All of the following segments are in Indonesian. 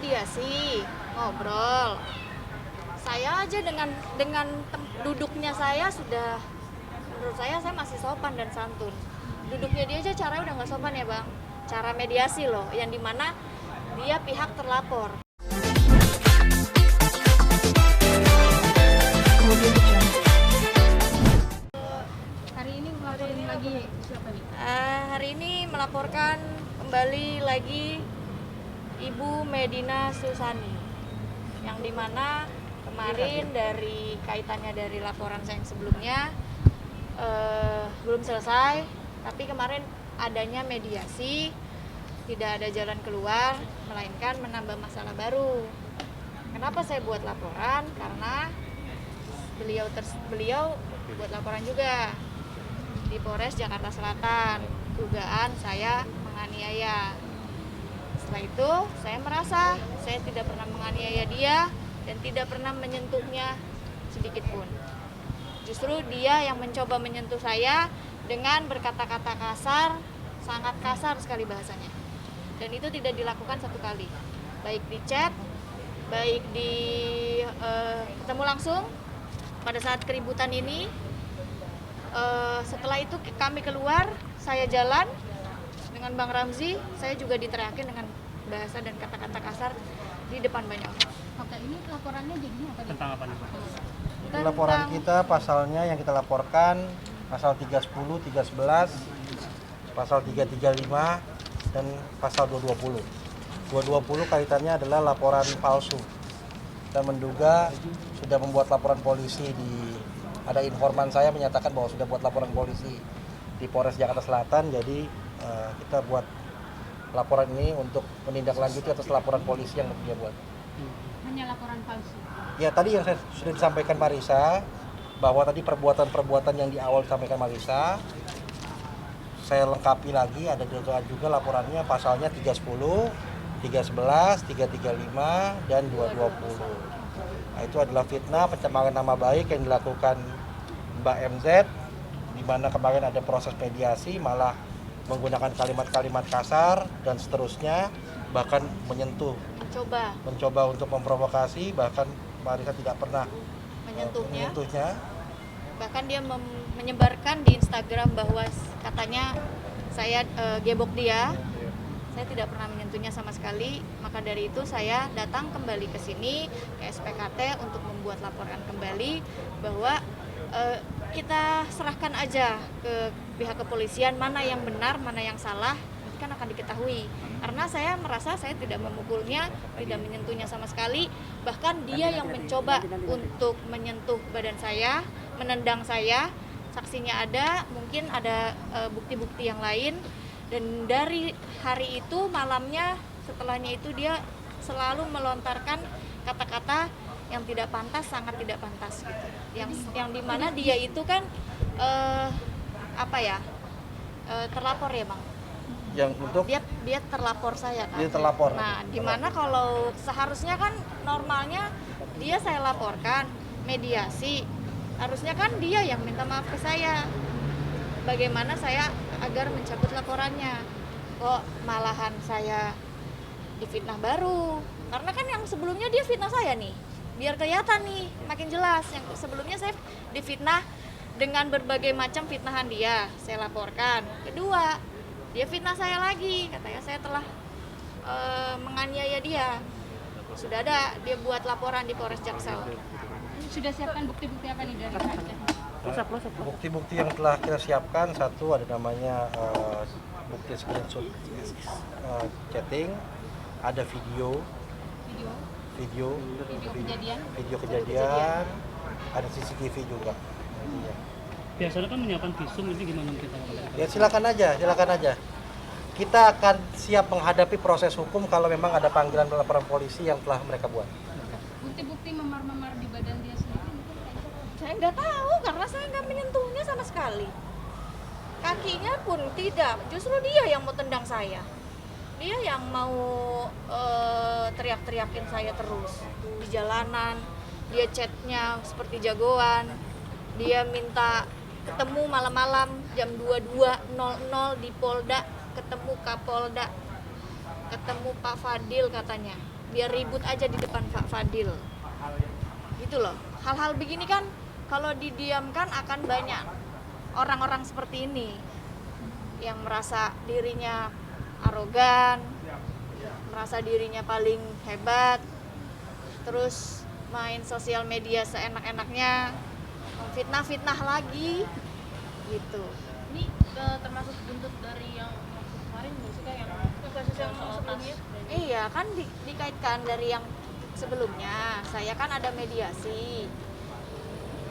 mediasi, ngobrol. Saya aja dengan duduknya saya sudah, menurut saya masih sopan dan santun. Duduknya dia aja caranya udah nggak sopan ya bang. Cara mediasi loh, yang dimana dia pihak terlapor. Hari ini melaporin lagi siapa nih? Hari ini melaporkan kembali lagi Ibu Medina Susani, yang dimana kemarin dari kaitannya dari laporan saya yang sebelumnya belum selesai, tapi kemarin adanya mediasi, tidak ada jalan keluar, melainkan menambah masalah baru. Kenapa saya buat laporan? Karena beliau buat laporan juga di Polres Jakarta Selatan, dugaan saya menganiaya. Setelah itu saya merasa saya tidak pernah menganiaya dia dan tidak pernah menyentuhnya sedikit pun. Justru dia yang mencoba menyentuh saya dengan berkata-kata kasar, sangat kasar sekali bahasanya. Dan itu tidak dilakukan satu kali, baik di chat, baik di ketemu langsung pada saat keributan ini. Setelah itu kami keluar, saya jalan dengan Bang Ramzi, saya juga diteriakin dengan bahasa dan kata-kata kasar di depan banyak orang. Oke, ini laporannya jadinya apa nih? Tentang apa nih? Laporan kita pasalnya yang kita laporkan pasal 310, 311, pasal 335 dan pasal 220. 220 kaitannya adalah laporan palsu. Kita menduga sudah membuat laporan polisi ada informan saya menyatakan bahwa sudah buat laporan polisi di Polres Jakarta Selatan, jadi kita buat laporan ini untuk menindaklanjuti atas laporan polisi yang dia buat. Hanya laporan palsu. Ya, tadi yang saya sudah disampaikan Marisa, bahwa tadi perbuatan-perbuatan yang di awal disampaikan Marisa, saya lengkapi lagi, ada juga laporannya pasalnya 310, 311, 335, dan 220. Nah, itu adalah fitnah, pencemaran nama baik yang dilakukan Mbak MZ, di mana kemarin ada proses mediasi, malah menggunakan kalimat-kalimat kasar dan seterusnya, bahkan mencoba untuk memprovokasi, bahkan Marisa tidak pernah menyentuhnya. Bahkan dia menyebarkan di Instagram bahwa katanya saya gebok dia. Saya tidak pernah menyentuhnya sama sekali. Maka dari itu saya datang kembali ke sini ke SPKT untuk membuat laporan kembali bahwa kita serahkan aja ke pihak kepolisian mana yang benar, mana yang salah, nanti kan akan diketahui. Karena saya merasa saya tidak memukulnya, tidak menyentuhnya sama sekali. Bahkan dia yang mencoba untuk menyentuh badan saya, menendang saya. Saksinya ada, mungkin ada bukti-bukti yang lain. Dan dari hari itu, malamnya, setelahnya itu dia selalu melontarkan kata-kata yang tidak pantas, sangat tidak pantas gitu. Yang dimana dia itu kan terlapor ya bang. Yang untuk dia terlapor saya kan. Dia terlapor. Nah, dimana kalau seharusnya kan normalnya dia saya laporkan mediasi, harusnya kan dia yang minta maaf ke saya. Bagaimana saya agar mencabut laporannya? Kok malahan saya difitnah baru? Karena kan yang sebelumnya dia fitnah saya nih. Biar kelihatan nih, makin jelas. Yang sebelumnya saya difitnah dengan berbagai macam fitnahan dia, saya laporkan. Kedua, dia fitnah saya lagi, katanya saya telah menganiaya dia. Sudah ada, dia buat laporan di Polres Jaksel. Sudah siapkan bukti-bukti apa nih dari Raja? Bukti-bukti yang telah kita siapkan, satu ada namanya bukti screenshot chatting, ada video kejadian, ada CCTV juga. Biasanya kan menyiapkan visum, ini gimana kita? Ya silakan aja. Kita akan siap menghadapi proses hukum kalau memang ada panggilan laporan polisi yang telah mereka buat. Bukti-bukti memar-memar di badan dia sendiri mungkin kayak Saya nggak tahu karena saya nggak menyentuhnya sama sekali. Kakinya pun tidak, justru dia yang mau tendang saya. Dia yang mau teriak-teriakin saya terus di jalanan. Dia chatnya seperti jagoan. Dia minta ketemu malam-malam jam 22.00 di Polda, ketemu Kapolda, ketemu Pak Fadil katanya. biar ribut aja di depan Pak Fadil. Gitu loh. Hal-hal begini kan kalau didiamkan akan banyak orang-orang seperti ini yang merasa dirinya arogan, merasa dirinya paling hebat, terus main sosial media seenak-enaknya, fitnah-fitnah lagi gitu. Ini termasuk buntut dari yang kemarin maksudnya yang kasus yang sebelumnya. Iya kan dikaitkan dari yang sebelumnya. Saya kan ada mediasi.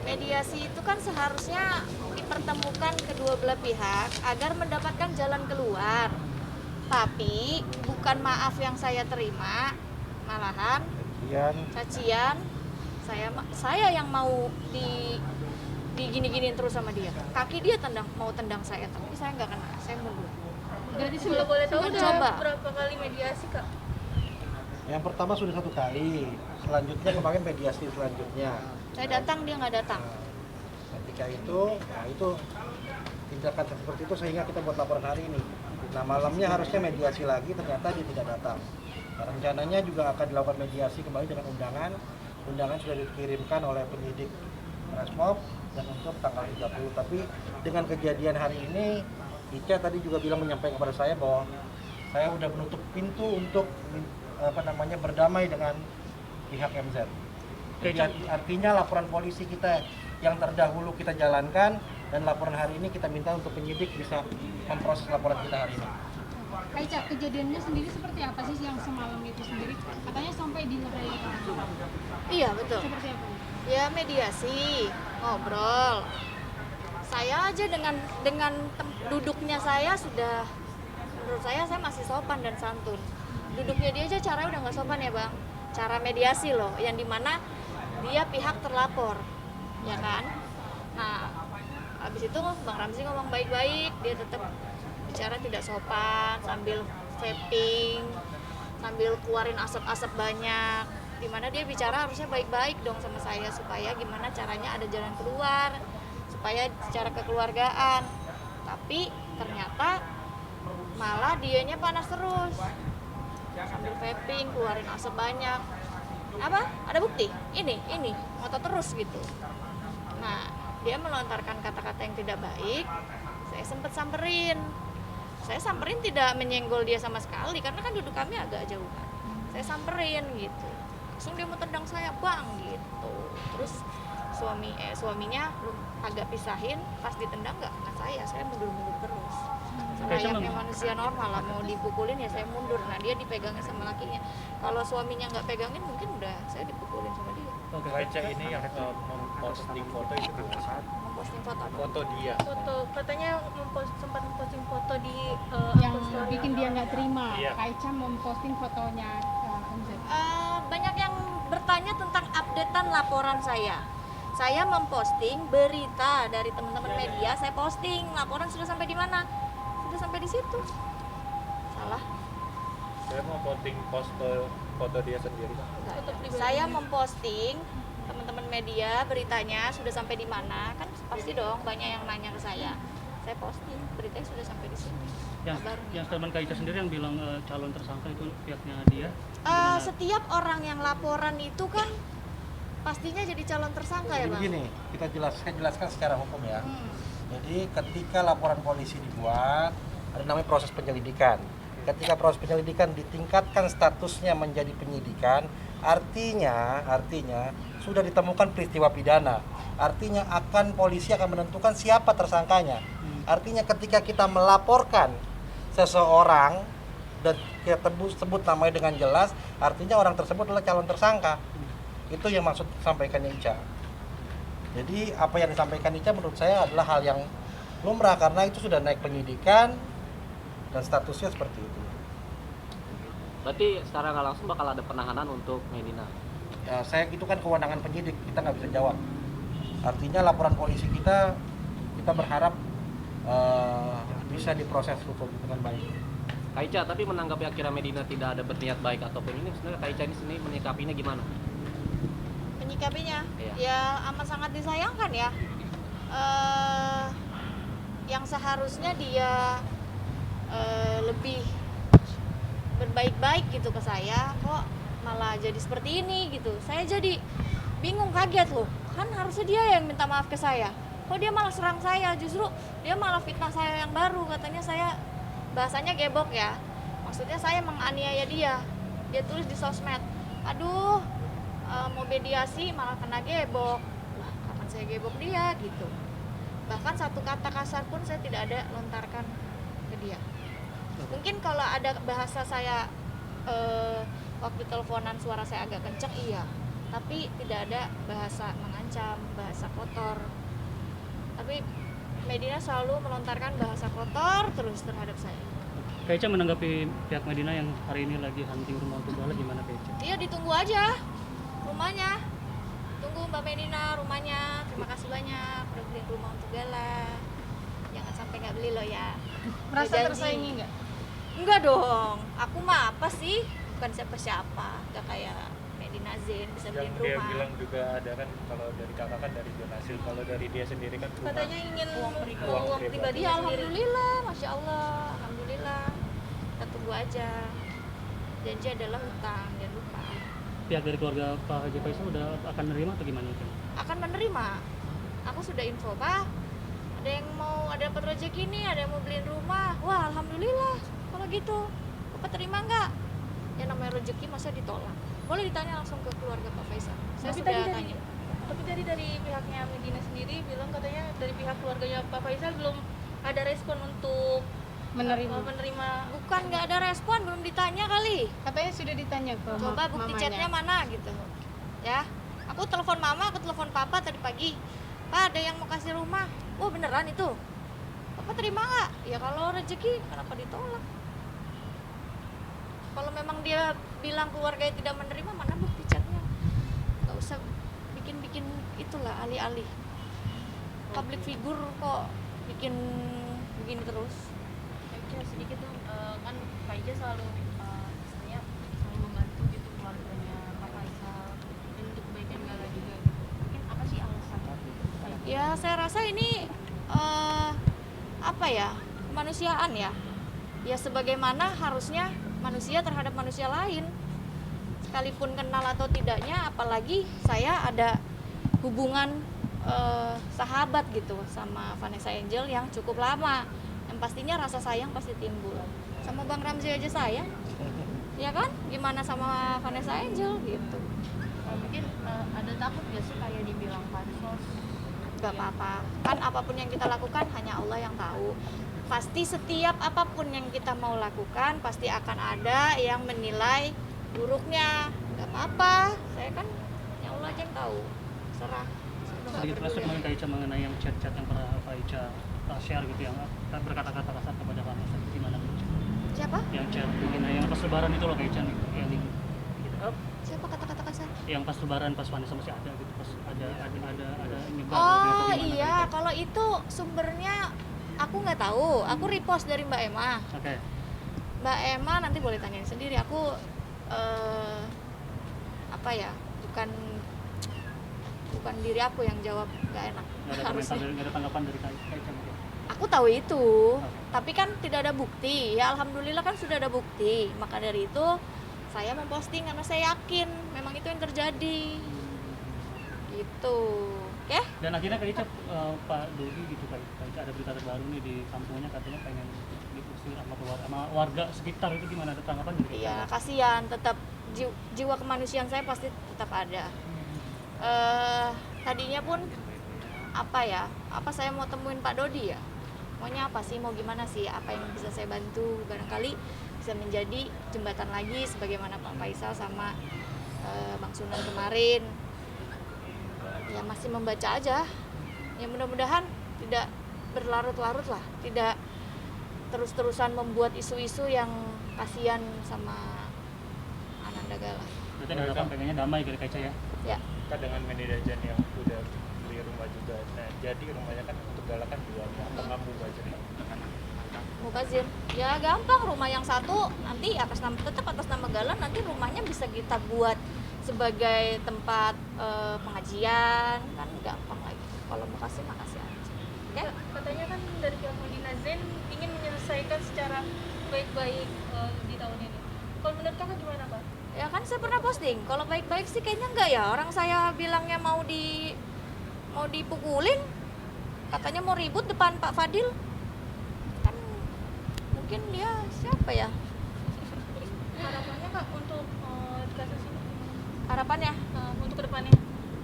Mediasi itu kan seharusnya dipertemukan kedua belah pihak agar mendapatkan jalan keluar. Tapi bukan maaf yang saya terima, malahan cacian. Saya yang mau digini-giniin terus sama dia. Kaki dia mau tendang saya, tapi saya nggak kena. Saya mundur. Jadi sudah boleh tahu Mencoba. udah berapa kali mediasi Kak? Yang pertama sudah 1 kali, selanjutnya kemarin mediasi selanjutnya. Saya datang, dia nggak datang. Ketika itu, nah itu tindakan seperti itu sehingga kita buat laporan hari ini. Nah malamnya harusnya mediasi lagi, ternyata dia tidak datang. Nah, rencananya juga akan dilakukan mediasi kembali dengan undangan. Undangan sudah dikirimkan oleh penyidik Resmob dan untuk tanggal 30. Tapi dengan kejadian hari ini, Ica tadi juga menyampaikan kepada saya bahwa saya udah menutup pintu untuk berdamai dengan pihak MZ. Jadi artinya laporan polisi kita yang terdahulu kita jalankan dan laporan hari ini kita minta untuk penyidik bisa memproses laporan kita hari ini. Kak Ica, kejadiannya sendiri seperti apa sih yang semalam itu sendiri? Katanya sampai dilerai. Iya betul. Seperti apa? Ya mediasi, ngobrol. Saya aja dengan duduknya saya sudah, menurut saya masih sopan dan santun. Duduknya dia aja caranya udah nggak sopan ya bang. Cara mediasi loh, yang dimana dia pihak terlapor, ya kan? Nah, habis itu Bang Ramzi ngomong baik-baik, dia tetap bicara tidak sopan sambil vaping, sambil keluarin asap-asap banyak. Dimana dia bicara harusnya baik-baik dong sama saya supaya gimana caranya ada jalan keluar, supaya secara kekeluargaan. Tapi ternyata malah dianya panas terus, sambil vaping, keluarin asap banyak. Apa? Ada bukti? Ini, ngotot terus gitu. Nah, dia melontarkan kata-kata yang tidak baik. Saya sempat samperin. Saya samperin tidak menyenggol dia sama sekali karena kan duduk kami agak jauh kan. Saya samperin gitu. Langsung dia mau tendang saya, bang gitu. Terus suaminya agak pisahin, pas ditendang nggak kena saya mundur-mundur terus. Layaknya manusia normal lah, mau dipukulin ya saya mundur. Nah dia dipegangin sama lakinya. Kalau suaminya nggak pegangin mungkin udah saya dipukulin sama dia. Ica ini yang memposting foto itu gimana? Memposting foto apa? Foto dia. Foto katanya sempat memposting foto di yang bikin dia nggak terima. Iya. Kak Ica memposting fotonya MZ. Banyak yang bertanya tentang updatean laporan saya. Saya memposting berita dari teman-teman media, saya posting laporan sudah sampai di mana? Sudah sampai di situ. Salah. Saya mau posting foto dia sendiri. Saya memposting teman-teman media beritanya sudah sampai di mana? Kan pasti dong banyak yang nanya ke saya. Saya posting beritanya sudah sampai di sini. Yang teman Kak Ica sendiri yang bilang calon tersangka itu pihaknya dia. Setiap orang yang laporan itu kan pastinya jadi calon tersangka ya bang. Begini, saya jelaskan secara hukum ya. Jadi ketika laporan polisi dibuat, ada namanya proses penyelidikan. Ketika proses penyelidikan ditingkatkan statusnya menjadi penyidikan, artinya sudah ditemukan peristiwa pidana. Artinya polisi akan menentukan siapa tersangkanya. Artinya ketika kita melaporkan seseorang dan kita sebut namanya dengan jelas, artinya orang tersebut adalah calon tersangka. Itu yang maksud sampaikannya Ica. Jadi apa yang disampaikan Ica menurut saya adalah hal yang lumrah karena itu sudah naik penyidikan dan statusnya seperti itu. Berarti secara nggak langsung bakal ada penahanan untuk Medina. Ya, itu kan kewenangan penyidik, kita nggak bisa jawab. Artinya laporan polisi kita berharap bisa diproses hukum dengan baik. Kak Ica, tapi menanggapi akhirnya Medina tidak ada berniat baik ataupun ini, sebenarnya Kak Ica ini sendiri menyikapinya gimana? Menyikapinya Iya. ya amat sangat disayangkan ya. Yang seharusnya dia lebih berbaik-baik gitu ke saya, kok malah jadi seperti ini gitu. Saya jadi bingung, kaget loh, kan harusnya dia yang minta maaf ke saya, kok dia malah serang saya, justru dia malah fitnah saya yang baru, katanya saya, bahasanya gebok ya, maksudnya saya menganiaya dia tulis di sosmed. Aduh, mau mediasi malah kena gebok. Lah, kapan saya gebok dia gitu. Bahkan satu kata kasar pun saya tidak ada lontarkan ke dia. Mungkin kalau ada bahasa saya waktu teleponan suara saya agak kenceng, iya, tapi tidak ada bahasa mengancam, bahasa kotor. Tapi Medina selalu melontarkan bahasa kotor terus terhadap saya. Kak Ica menanggapi pihak Medina yang hari ini lagi hunting rumah untuk Gala gimana Kak Ica? Iya, ditunggu aja rumahnya. Tunggu Mbak Medina rumahnya. Terima kasih banyak udah beliin rumah untuk Gala. Jangan sampai nggak beli loh ya. Merasa Udah janji. tersaingi nggak? Enggak dong. Aku mah apa sih? Bukan siapa-siapa. Gak kayak Medina Zain bisa Yang beliin dia rumah. bilang juga ada kan, kalau dari kakak kan dari donasi, kalau dari dia sendiri kan rumah. Katanya ingin Uang uang pribadi Iya, sendiri. alhamdulillah, masya Allah, alhamdulillah. Kita tunggu aja. Janji adalah hutang, jangan lupa. Pihak dari keluarga Pak Haji Faisal udah akan menerima atau gimana Kak? Akan menerima. Aku sudah info, Pak. Ada yang mau ada dapat rezeki nih, ada yang mau beliin rumah. Wah, alhamdulillah. Kalau gitu, Bapak terima nggak? Ya namanya rezeki masa ditolak. Boleh ditanya langsung ke keluarga Pak Faisal. Saya Tapi sudah tadi tanya. Tapi tadi dari pihaknya Medina sendiri bilang katanya dari pihak keluarganya Pak Faisal belum ada respon untuk menerima. Bukan nggak ada respon, belum ditanya kali. Katanya sudah ditanya ke Coba bukti mamanya. chatnya mana gitu. Ya, aku telepon mama, aku telepon papa tadi pagi. Pak, ada yang mau kasih rumah. Oh beneran itu? Papa terima nggak? Ya kalau rezeki kenapa ditolak? Kalau memang dia bilang keluarganya tidak menerima, mana bukti chatnya? Nggak usah bikin-bikin itulah alih-alih. Public figure kok bikin begini terus. Kayak sedikit tuh kan Kak Ija selalu istilahnya selalu membantu gitu keluarganya Pak Faisal dan untuk kebaikan Gala juga gitu. Mungkin apa sih alasan Kak Ija? Ya saya rasa ini apa ya, kemanusiaan ya. Ya sebagaimana harusnya manusia terhadap manusia lain, sekalipun kenal atau tidaknya, apalagi saya ada hubungan sahabat gitu sama Vanessa Angel yang cukup lama, yang pastinya rasa sayang pasti timbul. Sama Bang Ramzi aja sayang, ya kan? Gimana sama Vanessa Angel gitu. Mungkin ada takut gak sih kayak dibilang pansos? Gak apa-apa, kan apapun yang kita lakukan hanya Allah yang tahu. Pasti setiap apapun yang kita mau lakukan pasti akan ada yang menilai buruknya. Gak apa-apa, saya kan ya Allah aja yang tahu, serah. Sedikit flashback kemarin Kak Ica mengenai yang chat-chat yang pernah Kak Ica share gitu, yang berkata-kata kasar kepada Vanessa, gimana Kak Ica? Siapa? Yang chat mengenai yang pas lebaran itu loh Kak Ica nih, yang gitu. Siapa kata-kata kasar? Yang pas lebaran pas Vanessa masih ada gitu, pas ada nyebar Oh gitu, gimana, iya, Kak Ica? kalau itu sumbernya aku nggak tahu. Aku repost dari Mbak Emma. Oke. Mbak Emma nanti boleh tanyain sendiri. Aku apa ya? Bukan diri aku yang jawab, nggak enak. Nggak ada komentar, nggak ada tanggapan dari Kak Ica mungkin. Aku tahu itu, tapi kan tidak ada bukti. Ya alhamdulillah kan sudah ada bukti. Maka dari itu saya memposting karena saya yakin memang itu yang terjadi. Gitu. Oke? Dan akhirnya Kak Ica, Pak Dodi gitu Kak Ica, ada berita terbaru nih di kampungnya katanya pengen diusir sama warga sekitar, itu gimana, ada tanggapan dari Kak Iya, Ica? kasihan, tetap jiwa kemanusiaan saya pasti tetap ada. Tadinya pun apa saya mau temuin Pak Dodi ya, maunya apa sih, mau gimana sih, apa yang bisa saya bantu, barangkali bisa menjadi jembatan lagi sebagaimana Pak Faisal sama Bang Sunan kemarin. Ya masih membaca aja, ya mudah-mudahan tidak berlarut-larut lah, tidak terus-terusan membuat isu-isu yang kasihan sama Ananda Gala. Berarti ada harapan pengennya damai dari Kak Ica ya? Ya. Kan dengan Medidajan yang udah beli rumah juga, nah jadi rumahnya kan untuk Gala kan dua, apa nggak mau aja nih? Mubazir, ya gampang, rumah yang satu nanti tetap atas nama Gala, nanti rumahnya bisa kita buat sebagai tempat pengajian, kan gampang lagi. Kalau mau kasih makasih aja. Oke? Katanya kan dari pihak Medina Zain ingin menyelesaikan secara baik-baik di tahun ini. Kalau menurut kakak gimana Pak? Ya kan saya pernah posting. Kalau baik-baik sih kayaknya enggak ya. Orang saya bilangnya mau dipukulin, katanya mau ribut depan Pak Fadil. Kan mungkin dia siapa ya? Harapannya Kak untuk kasus ini Harapannya untuk kedepannya?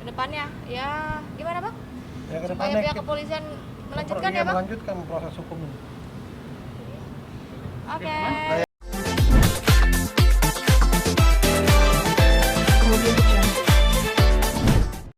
kedepannya ya gimana Bang? Ya ke Supaya depannya pihak kita kepolisian melanjutkan iya, ya Bang? melanjutkan proses hukum ini. Oke.